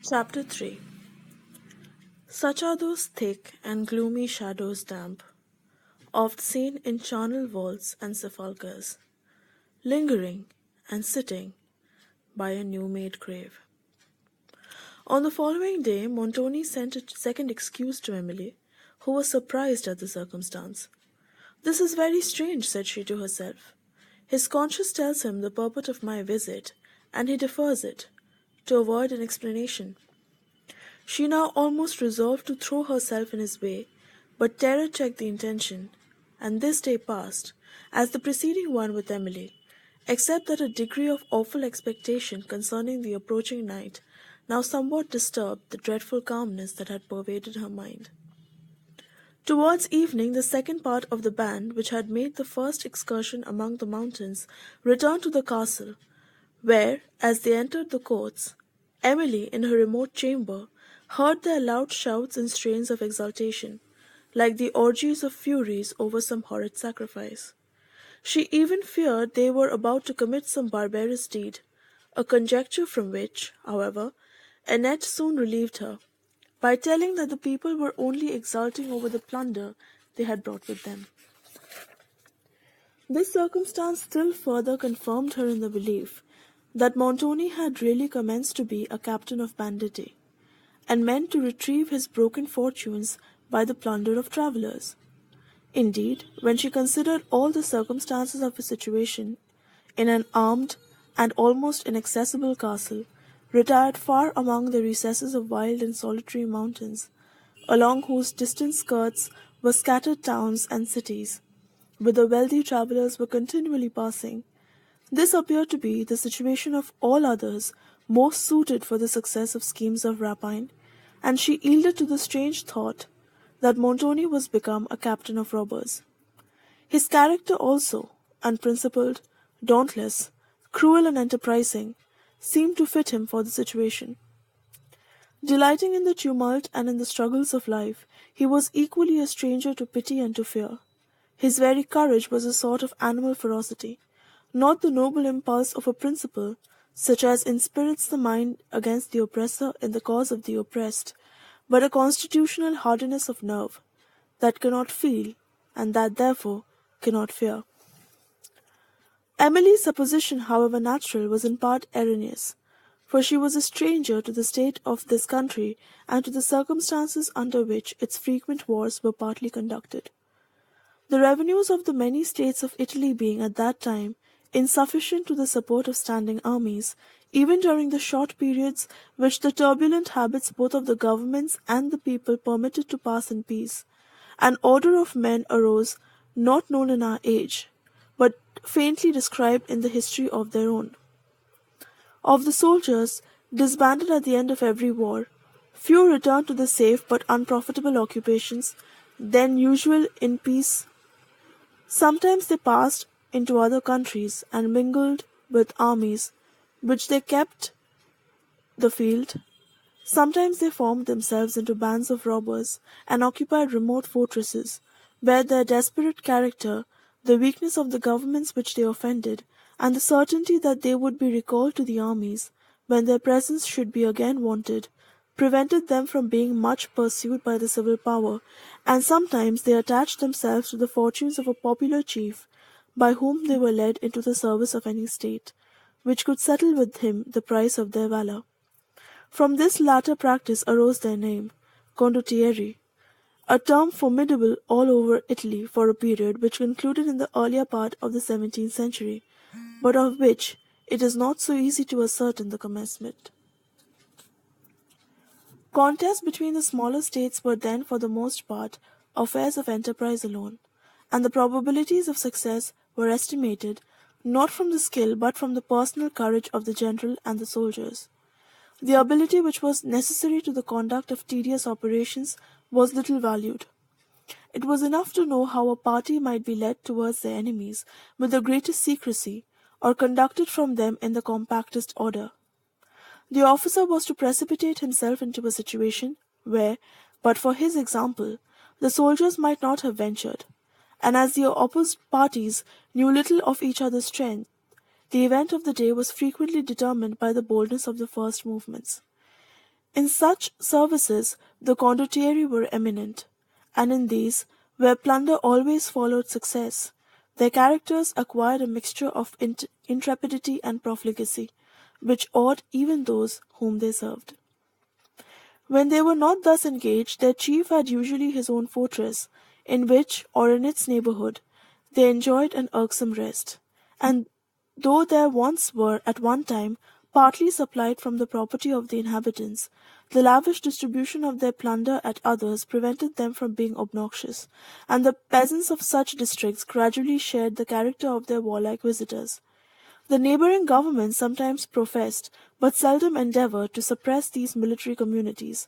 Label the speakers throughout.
Speaker 1: Chapter 3. Such are those thick and gloomy shadows damp, oft seen in charnel vaults and sepulchres, lingering and sitting by a new-made grave. On the following day, Montoni sent a second excuse to Emily, who was surprised at the circumstance. "This is very strange," said she to herself. "His conscience tells him the purport of my visit, and he defers it, to avoid an explanation." She now almost resolved to throw herself in his way, but terror checked the intention, and this day passed, as the preceding one with Emily, except that a degree of awful expectation concerning the approaching night now somewhat disturbed the dreadful calmness that had pervaded her mind. Towards evening the second part of the band, which had made the first excursion among the mountains, returned to the castle, where, as they entered the courts, Emily, in her remote chamber, heard their loud shouts and strains of exultation, like the orgies of furies over some horrid sacrifice. She even feared they were about to commit some barbarous deed, a conjecture from which, however, Annette soon relieved her, by telling that the people were only exulting over the plunder they had brought with them. This circumstance still further confirmed her in the belief that Montoni had really commenced to be a captain of banditti, and meant to retrieve his broken fortunes by the plunder of travellers. Indeed, when she considered all the circumstances of his situation, in an armed and almost inaccessible castle, retired far among the recesses of wild and solitary mountains, along whose distant skirts were scattered towns and cities, whither wealthy travellers were continually passing, this appeared to be the situation of all others most suited for the success of schemes of rapine, and she yielded to the strange thought that Montoni was become a captain of robbers. His character also, unprincipled, dauntless, cruel and enterprising, seemed to fit him for the situation. Delighting in the tumult and in the struggles of life, he was equally a stranger to pity and to fear. His very courage was a sort of animal ferocity, not the noble impulse of a principle, such as inspirits the mind against the oppressor in the cause of the oppressed, but a constitutional hardiness of nerve, that cannot feel, and that therefore cannot fear. Emily's supposition, however natural, was in part erroneous, for she was a stranger to the state of this country and to the circumstances under which its frequent wars were partly conducted. The revenues of the many states of Italy being at that time insufficient to the support of standing armies, even during the short periods which the turbulent habits both of the governments and the people permitted to pass in peace, an order of men arose not known in our age, but faintly described in the history of their own. Of the soldiers disbanded at the end of every war, few returned to the safe but unprofitable occupations then usual in peace. Sometimes they passed into other countries and mingled with armies which they kept the field. Sometimes they formed themselves into bands of robbers and occupied remote fortresses, where their desperate character, the weakness of the governments which they offended, and the certainty that they would be recalled to the armies when their presence should be again wanted, prevented them from being much pursued by the civil power, and sometimes they attached themselves to the fortunes of a popular chief, by whom they were led into the service of any state, which could settle with him the price of their valour. From this latter practice arose their name, condottieri, a term formidable all over Italy for a period which concluded in the earlier part of the 17th century, but of which it is not so easy to ascertain the commencement. Contests between the smaller states were then for the most part affairs of enterprise alone, and the probabilities of success were estimated not from the skill but from the personal courage of the general and the soldiers. The ability which was necessary to the conduct of tedious operations was little valued. It was enough to know how a party might be led towards their enemies with the greatest secrecy, or conducted from them in the compactest order. The officer was to precipitate himself into a situation where, but for his example, the soldiers might not have ventured, and as the opposed parties knew little of each other's strength, the event of the day was frequently determined by the boldness of the first movements. In such services the condottieri were eminent, and in these, where plunder always followed success, their characters acquired a mixture of intrepidity and profligacy, which awed even those whom they served. When they were not thus engaged, their chief had usually his own fortress, in which, or in its neighbourhood, they enjoyed an irksome rest, and though their wants were, at one time, partly supplied from the property of the inhabitants, the lavish distribution of their plunder at others prevented them from being obnoxious, and the peasants of such districts gradually shared the character of their warlike visitors. The neighbouring governments sometimes professed, but seldom endeavoured, to suppress these military communities,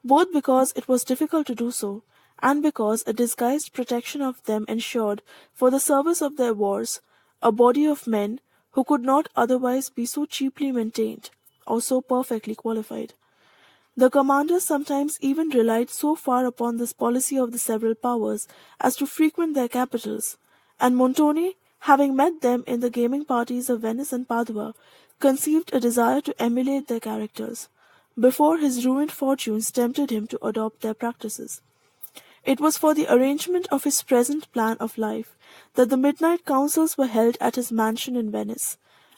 Speaker 1: both because it was difficult to do so, and because a disguised protection of them ensured, for the service of their wars, a body of men who could not otherwise be so cheaply maintained, or so perfectly qualified. The commanders sometimes even relied so far upon this policy of the several powers as to frequent their capitals, and Montoni, having met them in the gaming parties of Venice and Padua, conceived a desire to emulate their characters, before his ruined fortunes tempted him to adopt their practices. It was for the arrangement of his present plan of life that the midnight councils were held at his mansion in Venice,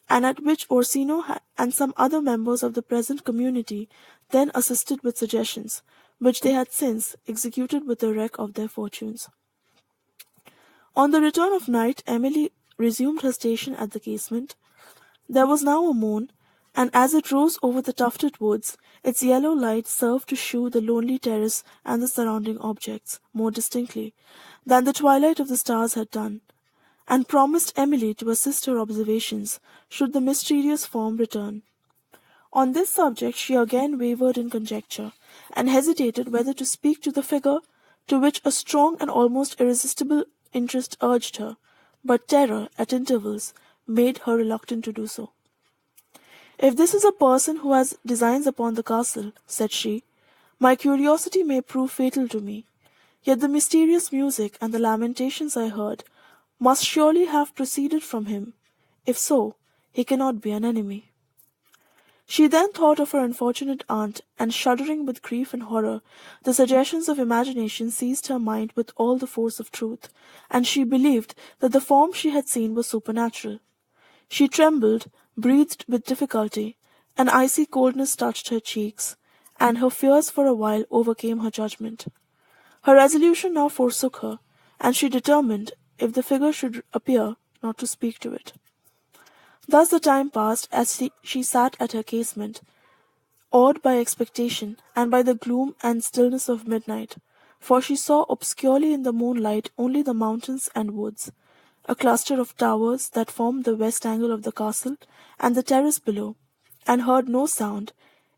Speaker 1: and at which Orsino and some other members of the present community then assisted with suggestions, which they had since executed with the wreck of their fortunes. On the return of night, Emily resumed her station at the casement. There was now a moon, and as it rose over the tufted woods, its yellow light served to shew the lonely terrace and the surrounding objects more distinctly than the twilight of the stars had done, and promised Emily to assist her observations should the mysterious form return. On this subject she again wavered in conjecture, and hesitated whether to speak to the figure, to which a strong and almost irresistible interest urged her, but terror, at intervals, made her reluctant to do so. "If this is a person who has designs upon the castle," said she, "my curiosity may prove fatal to me. Yet the mysterious music and the lamentations I heard must surely have proceeded from him. If so, he cannot be an enemy." She then thought of her unfortunate aunt, and shuddering with grief and horror, the suggestions of imagination seized her mind with all the force of truth, and she believed that the form she had seen was supernatural. She trembled, breathed with difficulty, an icy coldness touched her cheeks, and her fears for a while overcame her judgment. Her resolution now forsook her, and she determined, if the figure should appear, not to speak to it. Thus the time passed as she sat at her casement, awed by expectation, and by the gloom and stillness of midnight, for she saw obscurely in the moonlight only the mountains and woods, a cluster of towers that formed the west angle of the castle, and the terrace below, and heard no sound,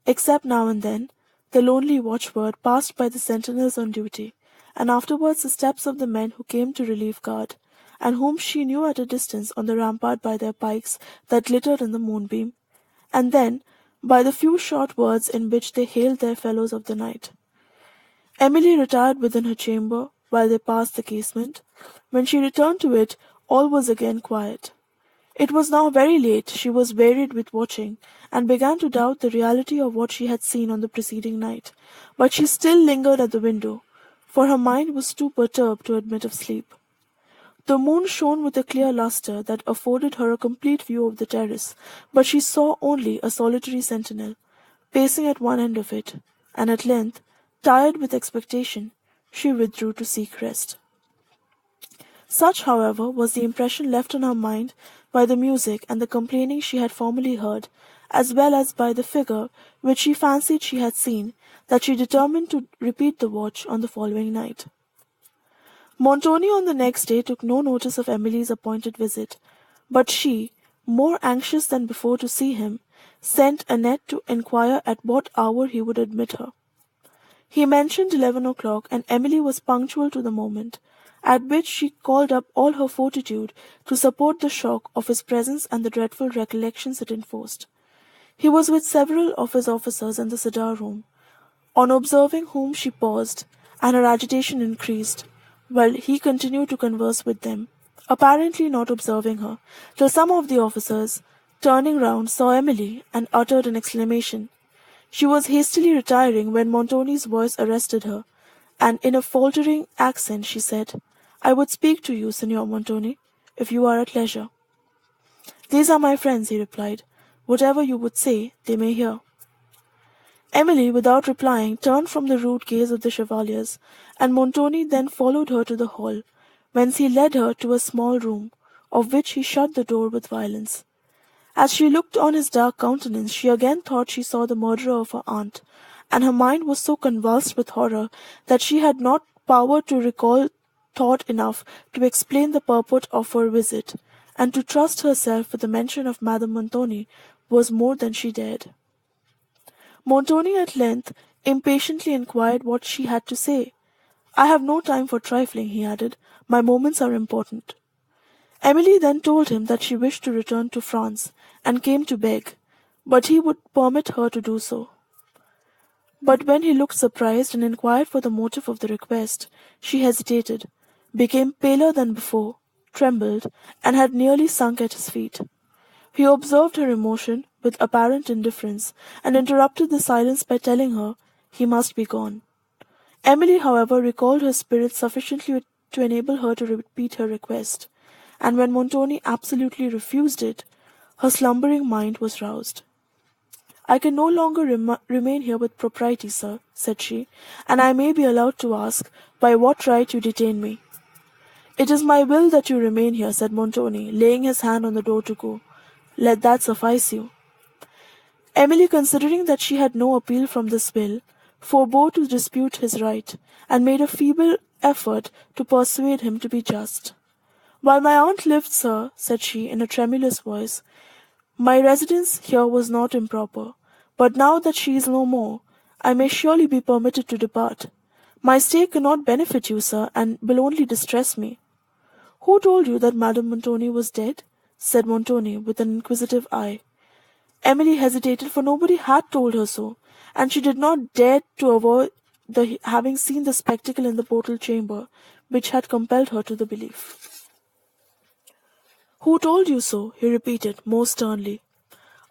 Speaker 1: except now and then the lonely watchword passed by the sentinels on duty, and afterwards the steps of the men who came to relieve guard, and whom she knew at a distance on the rampart by their pikes that glittered in the moonbeam, and then by the few short words in which they hailed their fellows of the night. Emily retired within her chamber while they passed the casement. When she returned to it, all was again quiet. It was now very late, she was wearied with watching, and began to doubt the reality of what she had seen on the preceding night, but she still lingered at the window, for her mind was too perturbed to admit of sleep. The moon shone with a clear lustre that afforded her a complete view of the terrace, but she saw only a solitary sentinel, pacing at one end of it, and at length, tired with expectation, she withdrew to seek rest. Such, however, was the impression left on her mind by the music and the complaining she had formerly heard, as well as by the figure which she fancied she had seen, that she determined to repeat the watch on the following night. Montoni on the next day took no notice of Emily's appointed visit, but she, more anxious than before to see him, sent Annette to inquire at what hour he would admit her. He mentioned 11 o'clock, and Emily was punctual to the moment, at which she called up all her fortitude to support the shock of his presence and the dreadful recollections it enforced. He was with several of his officers in the cedar room, on observing whom she paused, and her agitation increased, while he continued to converse with them, apparently not observing her, till some of the officers, turning round, saw Emily, and uttered an exclamation. She was hastily retiring when Montoni's voice arrested her, and in a faltering accent she said, "I would speak to you, Signor Montoni, if you are at leisure." "These are my friends," he replied. "Whatever you would say, they may hear." Emily, without replying, turned from the rude gaze of the chevaliers, and Montoni then followed her to the hall, whence he led her to a small room, of which he shut the door with violence. As she looked on his dark countenance, she again thought she saw the murderer of her aunt, and her mind was so convulsed with horror that she had not power to recall thought enough to explain the purport of her visit, and to trust herself with the mention of Madame Montoni was more than she dared. Montoni at length impatiently inquired what she had to say. "I have no time for trifling," he added. "My moments are important." Emily then told him that she wished to return to France, and came to beg, but he would permit her to do so. But when he looked surprised and inquired for the motive of the request, she hesitated, became paler than before, trembled, and had nearly sunk at his feet. He observed her emotion with apparent indifference, and interrupted the silence by telling her he must be gone. Emily, however, recalled her spirits sufficiently to enable her to repeat her request, and when Montoni absolutely refused it, her slumbering mind was roused. "I can no longer remain here with propriety, sir," said she, "and I may be allowed to ask by what right you detain me." "It is my will that you remain here," said Montoni, laying his hand on the door to go. "Let that suffice you." Emily, considering that she had no appeal from this will, forbore to dispute his right, and made a feeble effort to persuade him to be just. "While my aunt lived, sir," said she in a tremulous voice, "my residence here was not improper, but now that she is no more, I may surely be permitted to depart. My stay cannot benefit you, sir, and will only distress me." "Who told you that Madame Montoni was dead?" said Montoni, with an inquisitive eye. Emily hesitated, for nobody had told her so, and she did not dare to avoid having seen the spectacle in the portal chamber, which had compelled her to the belief. "Who told you so?" he repeated, more sternly.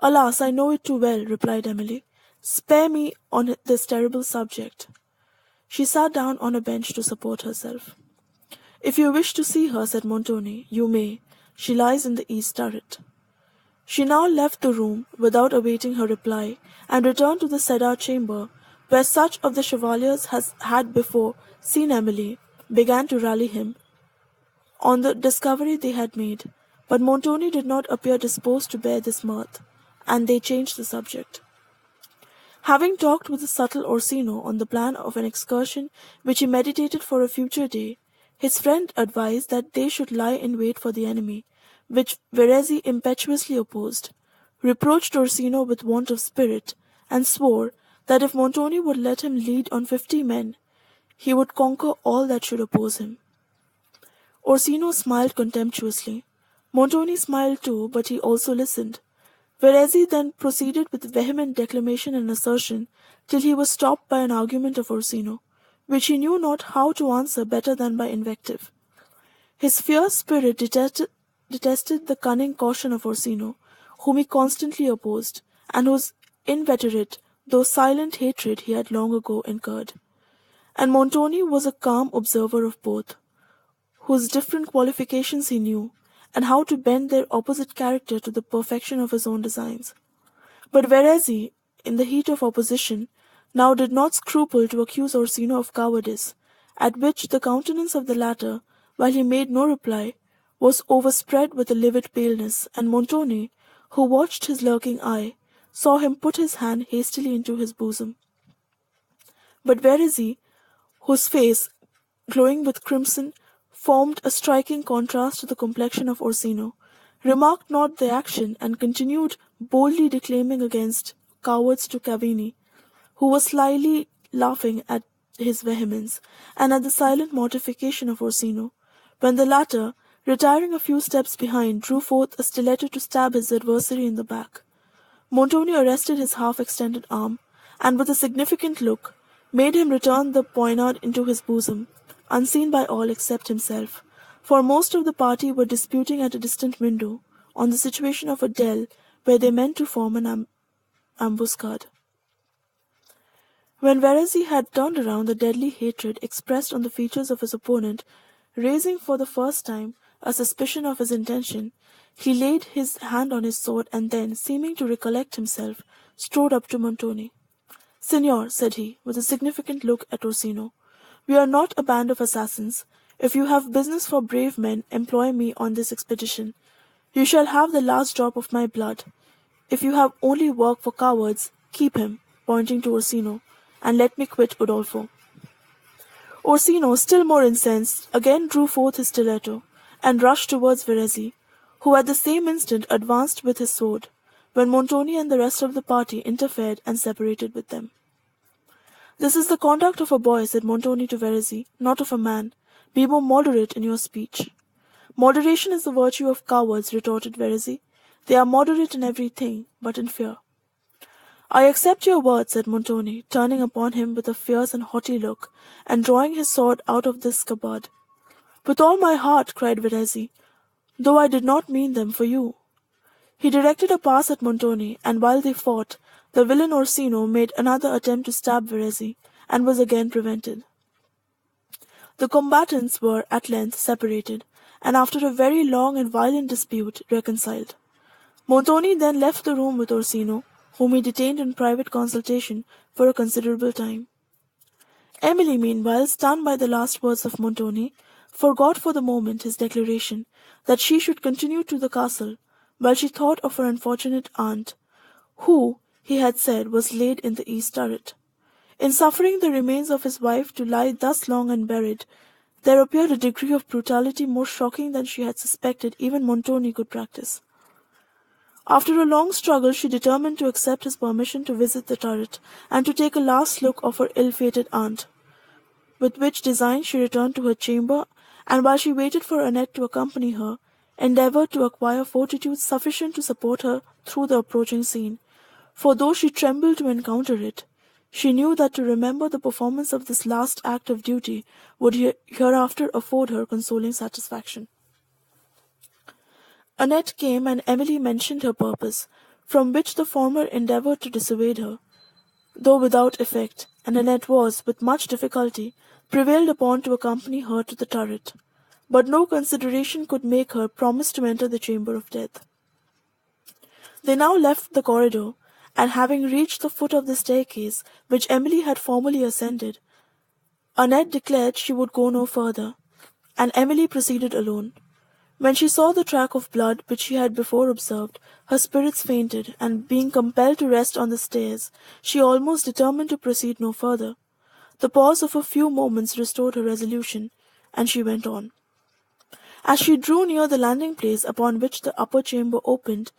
Speaker 1: "Alas, I know it too well," replied Emily. "Spare me on this terrible subject." She sat down on a bench to support herself. "If you wish to see her," said Montoni, "you may. She lies in the east turret." She now left the room without awaiting her reply, and returned to the cedar chamber, where such of the chevaliers as had before seen Emily began to rally him on the discovery they had made, but Montoni did not appear disposed to bear this mirth, and they changed the subject. Having talked with the subtle Orsino on the plan of an excursion which he meditated for a future day, his friend advised that they should lie in wait for the enemy, which Verezzi impetuously opposed, reproached Orsino with want of spirit, and swore that if Montoni would let him lead on 50 men, he would conquer all that should oppose him. Orsino smiled contemptuously. Montoni smiled too, but he also listened. Verezzi then proceeded with vehement declamation and assertion, till he was stopped by an argument of Orsino, which he knew not how to answer better than by invective. His fierce spirit detested the cunning caution of Orsino, whom he constantly opposed, and whose inveterate, though silent hatred he had long ago incurred. And Montoni was a calm observer of both, whose different qualifications he knew, and how to bend their opposite character to the perfection of his own designs. But Verezzi, in the heat of opposition, now did not scruple to accuse Orsino of cowardice, at which the countenance of the latter, while he made no reply, was overspread with a livid paleness, and Montoni, who watched his lurking eye, saw him put his hand hastily into his bosom. But Verezzi, whose face, glowing with crimson, formed a striking contrast to the complexion of Orsino, remarked not the action, and continued boldly declaiming against cowards to Cavigni, who was slyly laughing at his vehemence, and at the silent mortification of Orsino, when the latter, retiring a few steps behind, drew forth a stiletto to stab his adversary in the back. Montoni arrested his half-extended arm, and with a significant look, made him return the poignard into his bosom, unseen by all except himself, for most of the party were disputing at a distant window on the situation of a dell where they meant to form an ambuscade. When Verezi had turned around, the deadly hatred expressed on the features of his opponent, raising for the first time a suspicion of his intention, he laid his hand on his sword and then, seeming to recollect himself, strode up to Montoni. "Signor," said he, with a significant look at Orsino, "we are not a band of assassins. If you have business for brave men, employ me on this expedition. You shall have the last drop of my blood. If you have only work for cowards, keep him," pointing to Orsino, "and let me quit Udolpho." Orsino, still more incensed, again drew forth his stiletto, and rushed towards Verezi, who at the same instant advanced with his sword, when Montoni and the rest of the party interfered and separated with them. "This is the conduct of a boy," said Montoni to Verezi, "not of a man. Be more moderate in your speech." "Moderation is the virtue of cowards," retorted Verezi. "They are moderate in everything, but in fear." "I accept your word," said Montoni, turning upon him with a fierce and haughty look, and drawing his sword out of the scabbard. "With all my heart," cried Verezi, "though I did not mean them for you." He directed a pass at Montoni, and while they fought, the villain Orsino made another attempt to stab Verezi, and was again prevented. The combatants were at length separated, and after a very long and violent dispute, reconciled. Montoni then left the room with Orsino, whom he detained in private consultation for a considerable time. Emily, meanwhile, stunned by the last words of Montoni, forgot for the moment his declaration that she should continue to the castle, while she thought of her unfortunate aunt, who, he had said, was laid in the east turret. In suffering the remains of his wife to lie thus long unburied, there appeared a degree of brutality more shocking than she had suspected even Montoni could practice. After a long struggle, she determined to accept his permission to visit the turret, and to take a last look of her ill-fated aunt, with which design she returned to her chamber, and while she waited for Annette to accompany her, endeavoured to acquire fortitude sufficient to support her through the approaching scene, for though she trembled to encounter it, she knew that to remember the performance of this last act of duty would hereafter afford her consoling satisfaction. Annette came, and Emily mentioned her purpose, from which the former endeavoured to dissuade her, though without effect, and Annette was, with much difficulty, prevailed upon to accompany her to the turret, but no consideration could make her promise to enter the chamber of death. They now left the corridor, and having reached the foot of the staircase, which Emily had formerly ascended, Annette declared she would go no further, and Emily proceeded alone. When she saw the track of blood which she had before observed, her spirits fainted, and being compelled to rest on the stairs, she almost determined to proceed no further. The pause of a few moments restored her resolution, and she went on. As she drew near the landing place upon which the upper chamber opened,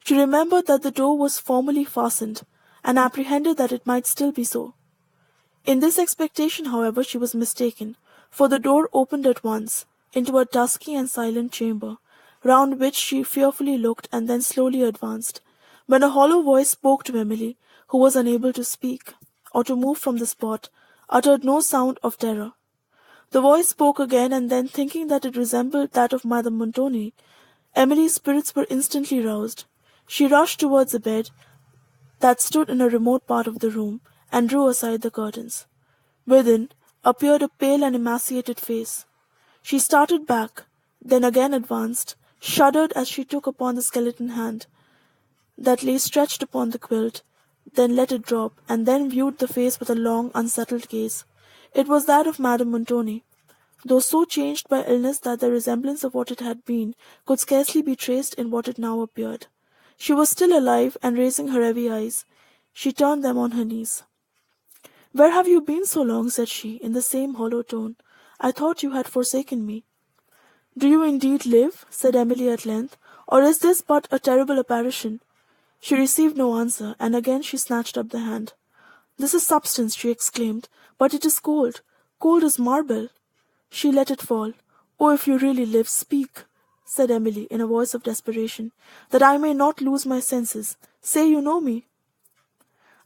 Speaker 1: she remembered that the door was formerly fastened, and apprehended that it might still be so. In this expectation, however, she was mistaken, for the door opened at once into a dusky and silent chamber, round which she fearfully looked and then slowly advanced, when a hollow voice spoke to Emily, who was unable to speak, or to move from the spot, uttered no sound of terror. The voice spoke again, and then, thinking that it resembled that of Madame Montoni, Emily's spirits were instantly roused. She rushed towards a bed that stood in a remote part of the room, and drew aside the curtains. Within appeared a pale and emaciated face. She started back, then again advanced, shuddered as she took upon the skeleton hand that lay stretched upon the quilt, then let it drop, and then viewed the face with a long, unsettled gaze. It was that of Madame Montoni, though so changed by illness that the resemblance of what it had been could scarcely be traced in what it now appeared. She was still alive, and raising her heavy eyes, she turned them on her knees. "Where have you been so long?" said she, in the same hollow tone. "I thought you had forsaken me." "Do you indeed live?" said Emily at length, "or is this but a terrible apparition?" She received no answer, and again she snatched up the hand. "This is substance," she exclaimed, "but it is cold, cold as marble." She let it fall. "Oh, if you really live, speak," said Emily, in a voice of desperation, "that I may not lose my senses. Say you know me."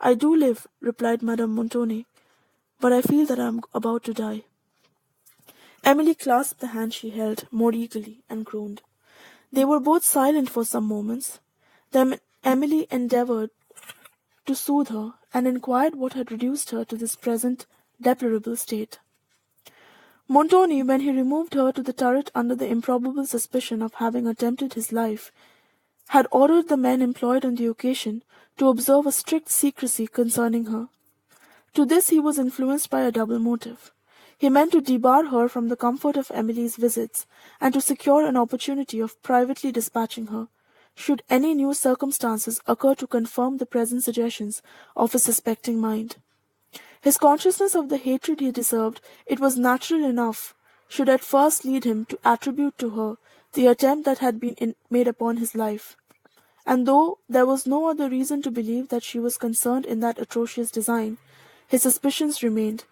Speaker 1: "I do live," replied Madame Montoni, "but I feel that I am about to die." Emily clasped the hand she held more eagerly, and groaned. They were both silent for some moments. Then Emily endeavoured to soothe her, and inquired what had reduced her to this present deplorable state. Montoni, when he removed her to the turret under the improbable suspicion of having attempted his life, had ordered the men employed on the occasion to observe a strict secrecy concerning her. To this he was influenced by a double motive. He meant to debar her from the comfort of Emily's visits, and to secure an opportunity of privately dispatching her, should any new circumstances occur to confirm the present suggestions of his suspecting mind. His consciousness of the hatred he deserved, it was natural enough, should at first lead him to attribute to her the attempt that had been made upon his life. And though there was no other reason to believe that she was concerned in that atrocious design, his suspicions remained.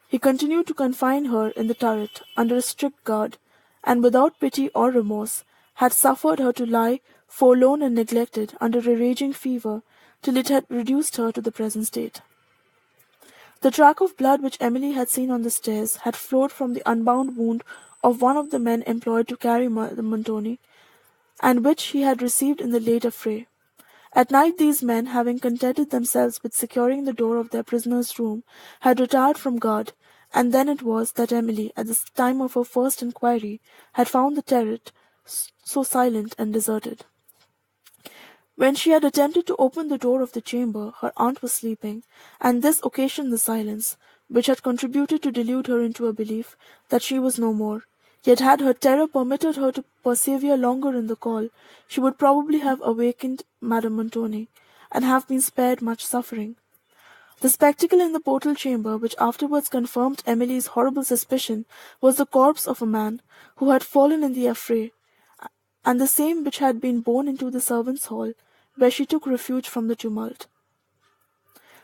Speaker 1: He continued to confine her in the turret under a strict guard, and without pity or remorse had suffered her to lie forlorn and neglected under a raging fever till it had reduced her to the present state. The track of blood which Emily had seen on the stairs had flowed from the unbound wound of one of the men employed to carry Madame Montoni, and which he had received in the late affray. At night these men, having contented themselves with securing the door of their prisoner's room, had retired from guard, and then it was that Emily, at the time of her first inquiry, had found the turret so silent and deserted. When she had attempted to open the door of the chamber, her aunt was sleeping, and this occasioned the silence, which had contributed to delude her into a belief that she was no more. Yet had her terror permitted her to persevere longer in the call, she would probably have awakened Madame Montoni, and have been spared much suffering. The spectacle in the portal chamber, which afterwards confirmed Emily's horrible suspicion, was the corpse of a man who had fallen in the affray, and the same which had been borne into the servants' hall, where she took refuge from the tumult.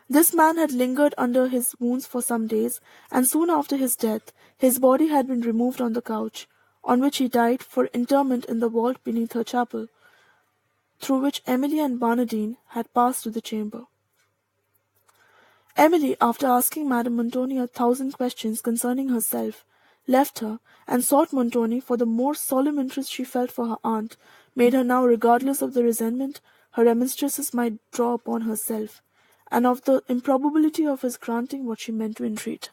Speaker 1: This man had lingered under his wounds for some days, and soon after his death his body had been removed on the couch, on which he died, for interment in the vault beneath her chapel, through which Emily and Barnardine had passed to the chamber. Emily, after asking Madame Montoni 1,000 questions concerning herself, left her, and sought Montoni for the more solemn interest she felt for her aunt, made her now regardless of the resentment her remonstrances might draw upon herself, and of the improbability of his granting what she meant to entreat.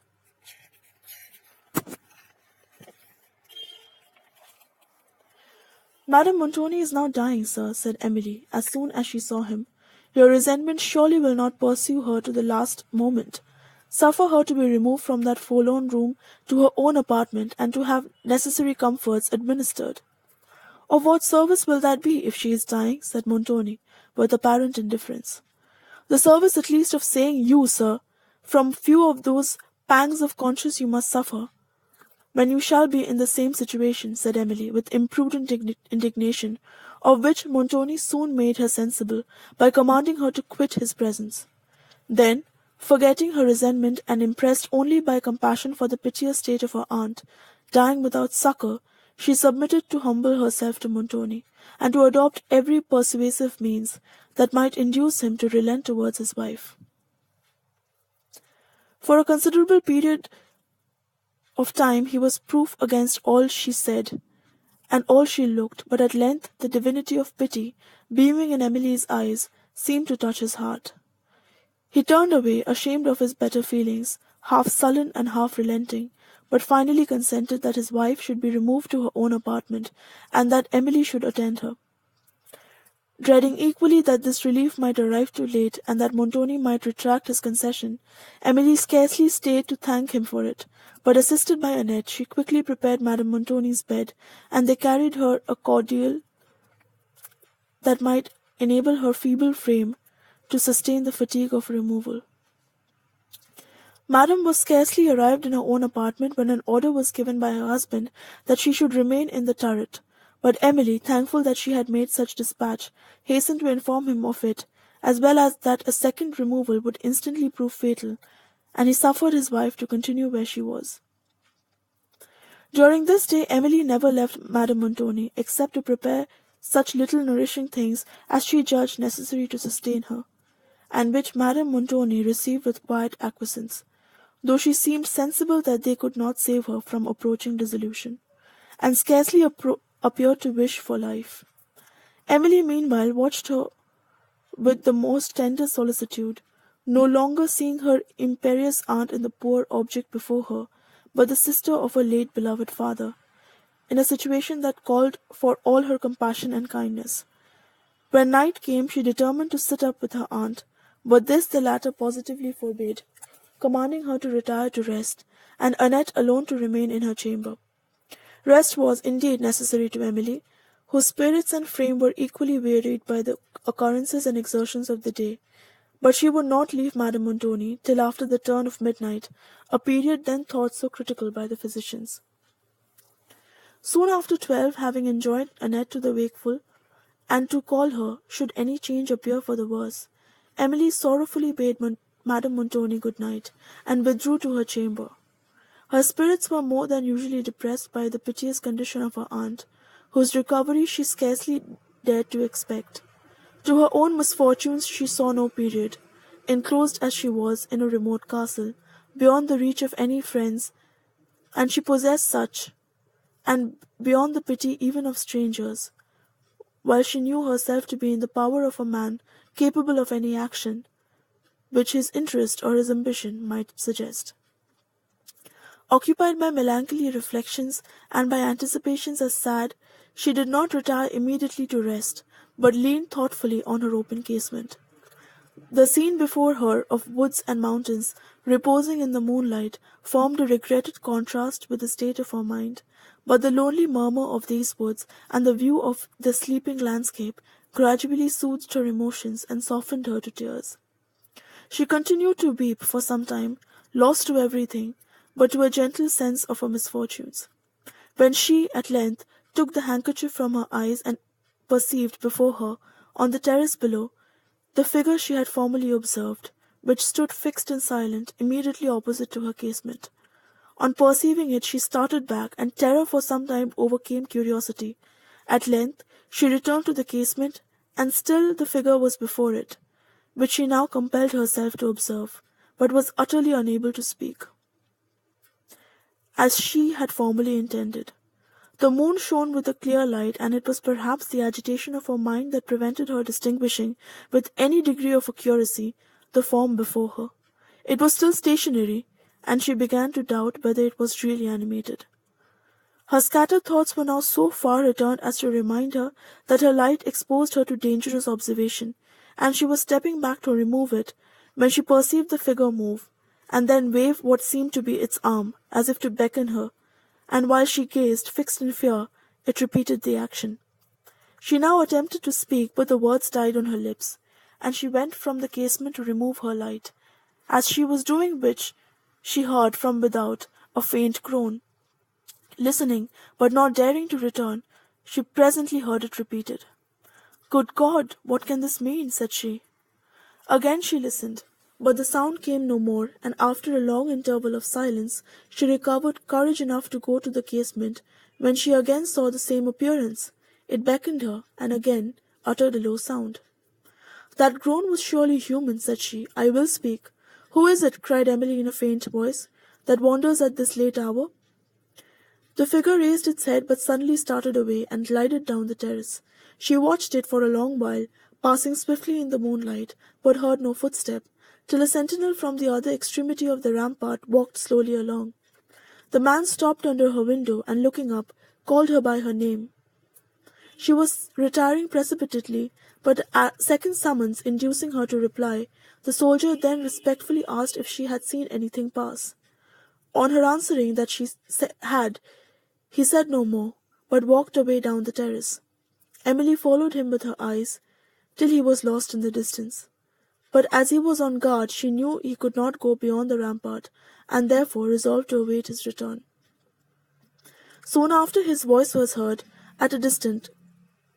Speaker 1: Madame Montoni is now dying, sir, said Emily, as soon as she saw him. Your resentment surely will not pursue her to the last moment. Suffer her to be removed from that forlorn room to her own apartment, and to have necessary comforts administered. Of what service will that be if she is dying? Said Montoni, with apparent indifference. The service at least of saying you, sir, from few of those pangs of conscience you must suffer, when you shall be in the same situation, said Emily, with imprudent indignation, of which Montoni soon made her sensible by commanding her to quit his presence. Then, forgetting her resentment, and impressed only by compassion for the piteous state of her aunt, dying without succour, she submitted to humble herself to Montoni, and to adopt every persuasive means that might induce him to relent towards his wife. For a considerable period of time he was proof against all she said and all she looked, but at length the divinity of pity, beaming in Emily's eyes, seemed to touch his heart. He turned away, ashamed of his better feelings, half sullen and half relenting, but finally consented that his wife should be removed to her own apartment, and that Emily should attend her. Dreading equally that this relief might arrive too late, and that Montoni might retract his concession, Emily scarcely stayed to thank him for it, but assisted by Annette, she quickly prepared Madame Montoni's bed, and they carried her a cordial that might enable her feeble frame to sustain the fatigue of removal. Madame was scarcely arrived in her own apartment when an order was given by her husband that she should remain in the turret, but Emily, thankful that she had made such dispatch, hastened to inform him of it, as well as that a second removal would instantly prove fatal, and he suffered his wife to continue where she was. During this day Emily never left Madame Montoni, except to prepare such little nourishing things as she judged necessary to sustain her, and which Madame Montoni received with quiet acquiescence, though she seemed sensible that they could not save her from approaching dissolution, and scarcely appeared to wish for life. Emily meanwhile watched her with the most tender solicitude, no longer seeing her imperious aunt in the poor object before her, but the sister of her late beloved father, in a situation that called for all her compassion and kindness. When night came, she determined to sit up with her aunt, but this the latter positively forbade, commanding her to retire to rest, and Annette alone to remain in her chamber. Rest was indeed necessary to Emily, whose spirits and frame were equally wearied by the occurrences and exertions of the day, but she would not leave Madame Montoni till after the turn of midnight, a period then thought so critical by the physicians. Soon after 12, having enjoined Annette to the wakeful, and to call her should any change appear for the worse, Emily sorrowfully bade Madame Montoni good night, and withdrew to her chamber. Her spirits were more than usually depressed by the piteous condition of her aunt, whose recovery she scarcely dared to expect. To her own misfortunes she saw no period, enclosed as she was in a remote castle, beyond the reach of any friends, and she possessed such, and beyond the pity even of strangers, while she knew herself to be in the power of a man capable of any action which his interest or his ambition might suggest. Occupied by melancholy reflections and by anticipations as sad, she did not retire immediately to rest, but leaned thoughtfully on her open casement. The scene before her of woods and mountains reposing in the moonlight formed a regretted contrast with the state of her mind, but the lonely murmur of these woods and the view of the sleeping landscape gradually soothed her emotions and softened her to tears. She continued to weep for some time, lost to everything, but to a gentle sense of her misfortunes. When she, at length, took the handkerchief from her eyes and perceived before her, on the terrace below, the figure she had formerly observed, which stood fixed and silent immediately opposite to her casement. On perceiving it, she started back, and terror for some time overcame curiosity. At length, she returned to the casement, and still the figure was before it, which she now compelled herself to observe, but was utterly unable to speak, as she had formerly intended. The moon shone with a clear light, and it was perhaps the agitation of her mind that prevented her distinguishing, with any degree of accuracy, the form before her. It was still stationary, and she began to doubt whether it was really animated. Her scattered thoughts were now so far returned as to remind her that her light exposed her to dangerous observation, and she was stepping back to remove it, when she perceived the figure move, and then wave what seemed to be its arm, as if to beckon her, and while she gazed, fixed in fear, it repeated the action. She now attempted to speak, but the words died on her lips, and she went from the casement to remove her light, as she was doing which, she heard from without a faint groan. Listening, but not daring to return, she presently heard it repeated. "Good God, what can this mean?" said she. Again she listened, but the sound came no more, and after a long interval of silence, she recovered courage enough to go to the casement, when she again saw the same appearance. It beckoned her, and again uttered a low sound. "That groan was surely human," said she. "I will speak." "Who is it," cried Emily in a faint voice, "that wanders at this late hour?" The figure raised its head, but suddenly started away, and glided down the terrace. She watched it for a long while, passing swiftly in the moonlight, but heard no footstep, till a sentinel from the other extremity of the rampart walked slowly along. The man stopped under her window, and looking up, called her by her name. She was retiring precipitately, but a second summons inducing her to reply, the soldier then respectfully asked if she had seen anything pass. On her answering that she had, he said no more, but walked away down the terrace. Emily followed him with her eyes, till he was lost in the distance. But as he was on guard, she knew he could not go beyond the rampart, and therefore resolved to await his return. Soon after his voice was heard, at a distance,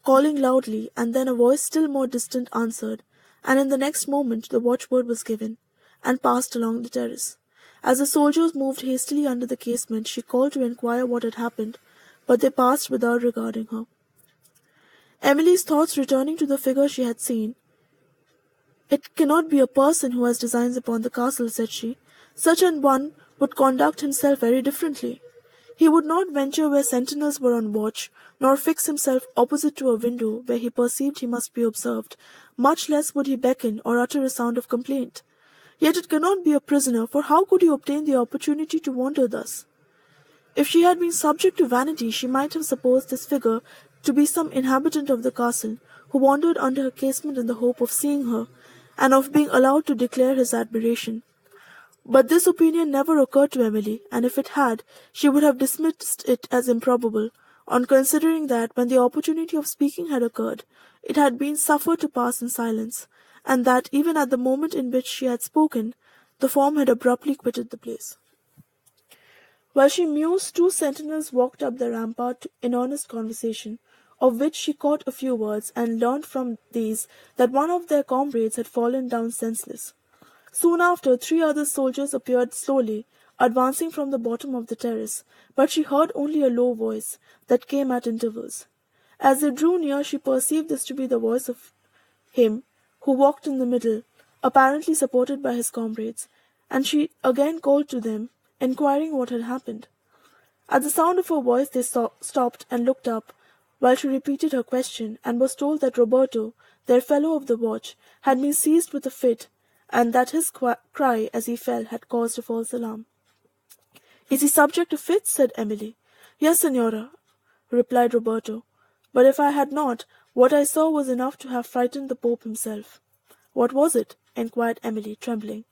Speaker 1: calling loudly, and then a voice still more distant answered, and in the next moment the watchword was given, and passed along the terrace. As the soldiers moved hastily under the casement, she called to inquire what had happened, but they passed without regarding her. Emily's thoughts returning to the figure she had seen, "It cannot be a person who has designs upon the castle," said she. "Such an one would conduct himself very differently. He would not venture where sentinels were on watch, nor fix himself opposite to a window where he perceived he must be observed, much less would he beckon or utter a sound of complaint. Yet it cannot be a prisoner, for how could he obtain the opportunity to wander thus? If she had been subject to vanity, she might have supposed this figure to be some inhabitant of the castle, who wandered under her casement in the hope of seeing her, and of being allowed to declare his admiration. But this opinion never occurred to Emily, and if it had, she would have dismissed it as improbable, on considering that when the opportunity of speaking had occurred, it had been suffered to pass in silence, and that even at the moment in which she had spoken, the form had abruptly quitted the place. While she mused, 2 sentinels walked up the rampart in earnest conversation, of which she caught a few words, and learned from these that one of their comrades had fallen down senseless. Soon after, 3 other soldiers appeared slowly, advancing from the bottom of the terrace, but she heard only a low voice that came at intervals. As they drew near, she perceived this to be the voice of him who walked in the middle, apparently supported by his comrades, and she again called to them, inquiring what had happened. At the sound of her voice they stopped and looked up, while she repeated her question, and was told that Roberto, their fellow of the watch, had been seized with a fit, and that his cry as he fell had caused a false alarm. "Is he subject to fits?" said Emily. "Yes, Signora," replied Roberto. "But if I had not, what I saw was enough to have frightened the Pope himself." "What was it?" inquired Emily, trembling.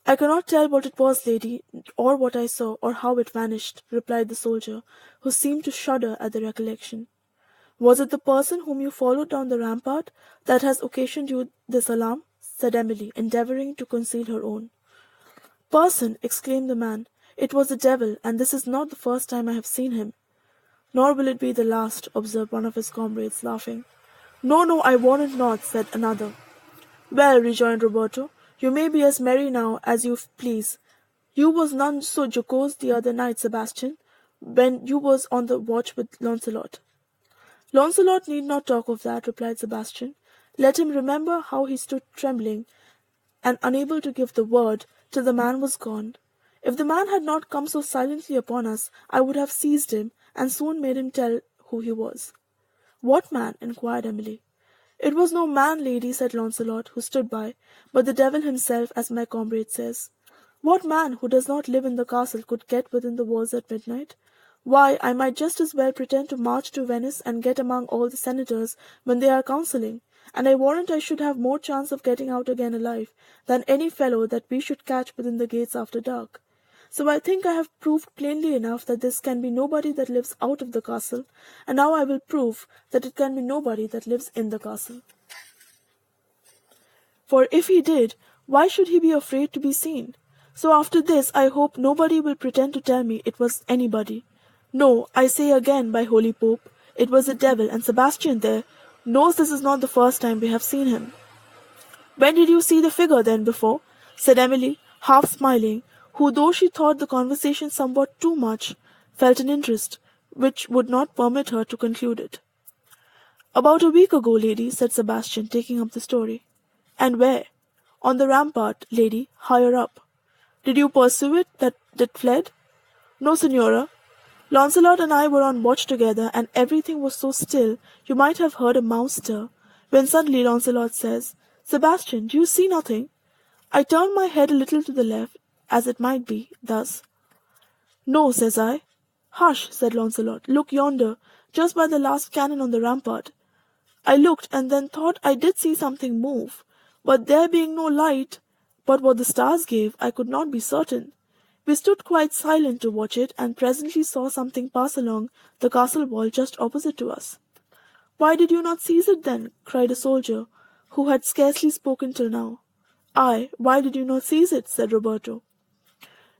Speaker 1: "I cannot tell what it was, lady, or what I saw, or how it vanished," replied the soldier, who seemed to shudder at the recollection. "Was it the person whom you followed down the rampart that has occasioned you this alarm?" said Emily, endeavouring to conceal her own. "Person!" exclaimed the man. "It was the devil, and this is not the first time I have seen him." "Nor will it be the last," observed one of his comrades, laughing. "No, no, I warrant not," said another. "Well," rejoined Roberto, "you may be as merry now as you please. You was none so jocose the other night, Sebastian, when you was on the watch with Launcelot." "Launcelot need not talk of that," replied Sebastian. "Let him remember how he stood trembling and unable to give the word till the man was gone. If the man had not come so silently upon us, I would have seized him and soon made him tell who he was." "What man?" inquired Emily. "It was no man, lady," said Launcelot, who stood by, "but the devil himself, as my comrade says." "What man who does not live in the castle could get within the walls at midnight? Why, I might just as well pretend to march to Venice and get among all the senators when they are counselling, and I warrant I should have more chance of getting out again alive than any fellow that we should catch within the gates after dark. So I think I have proved plainly enough that this can be nobody that lives out of the castle, and now I will prove that it can be nobody that lives in the castle. For if he did, why should he be afraid to be seen? So after this I hope nobody will pretend to tell me it was anybody. No, I say again, by holy Pope, it was the devil, and Sebastian there knows this is not the first time we have seen him." "When did you see the figure, then, before?" said Emily, half smiling, who, though she thought the conversation somewhat too much, felt an interest which would not permit her to conclude it. "About a week ago, lady," said Sebastian, taking up the story. "And where?" "On the rampart, lady, higher up." "Did you pursue it, that it fled?" "No, Signora. Launcelot and I were on watch together, and everything was so still you might have heard a mouse stir, when suddenly Launcelot says, 'Sebastian, do you see nothing?' I turned my head a little to the left, as it might be, thus. 'No,' says I. 'Hush,' said Launcelot, 'look yonder, just by the last cannon on the rampart.' I looked, and then thought I did see something move, but there being no light but what the stars gave, I could not be certain. We stood quite silent to watch it, and presently saw something pass along the castle wall just opposite to us." "Why did you not seize it, then?" cried a soldier, who had scarcely spoken till now. "Aye, why did you not seize it?" said Roberto.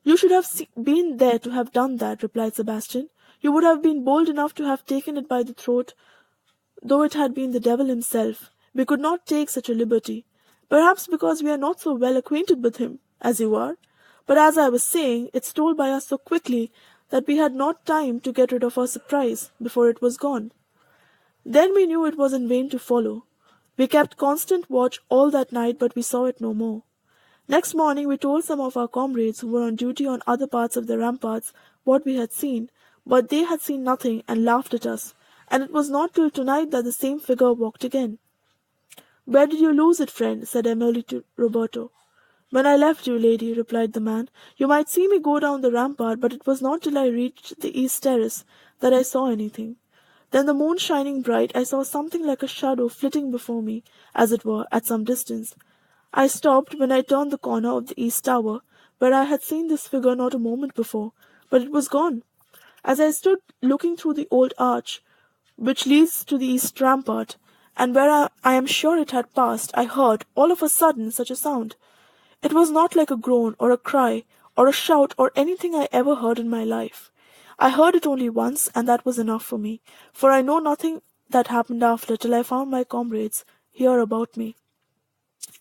Speaker 1: "You should have been there to have done that," replied Sebastian. "You would have been bold enough to have taken it by the throat, though it had been the devil himself. We could not take such a liberty, perhaps because we are not so well acquainted with him as you are. But as I was saying, it stole by us so quickly that we had not time to get rid of our surprise before it was gone. Then we knew it was in vain to follow. We kept constant watch all that night, but we saw it no more. Next morning we told some of our comrades who were on duty on other parts of the ramparts what we had seen, but they had seen nothing and laughed at us, and it was not till tonight that the same figure walked again." "Where did you lose it, friend?" said Emily to Roberto. "When I left you, lady," replied the man, "you might see me go down the rampart, but it was not till I reached the east terrace that I saw anything. Then the moon shining bright, I saw something like a shadow flitting before me, as it were, at some distance. I stopped when I turned the corner of the east tower, where I had seen this figure not a moment before, but it was gone. As I stood looking through the old arch, which leads to the east rampart, and where I am sure it had passed, I heard, all of a sudden, such a sound. It was not like a groan, or a cry, or a shout, or anything I ever heard in my life. I heard it only once, and that was enough for me, for I know nothing that happened after till I found my comrades here about me."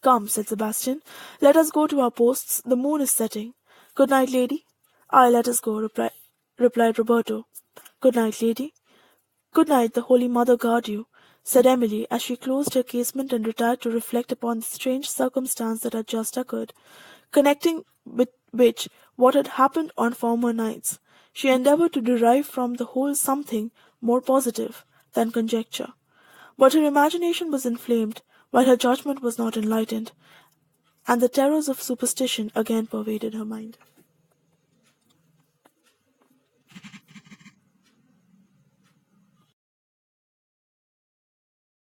Speaker 1: "Come," said Sebastian, "let us go to our posts. The moon is setting. Good night, lady." "Aye, let us go," replied Roberto. "Good night, lady." "Good night, the Holy Mother guard you," said Emily, as she closed her casement and retired to reflect upon the strange circumstance that had just occurred, connecting with which what had happened on former nights. She endeavoured to derive from the whole something more positive than conjecture. But her imagination was inflamed, while her judgment was not enlightened, and the terrors of superstition again pervaded her mind.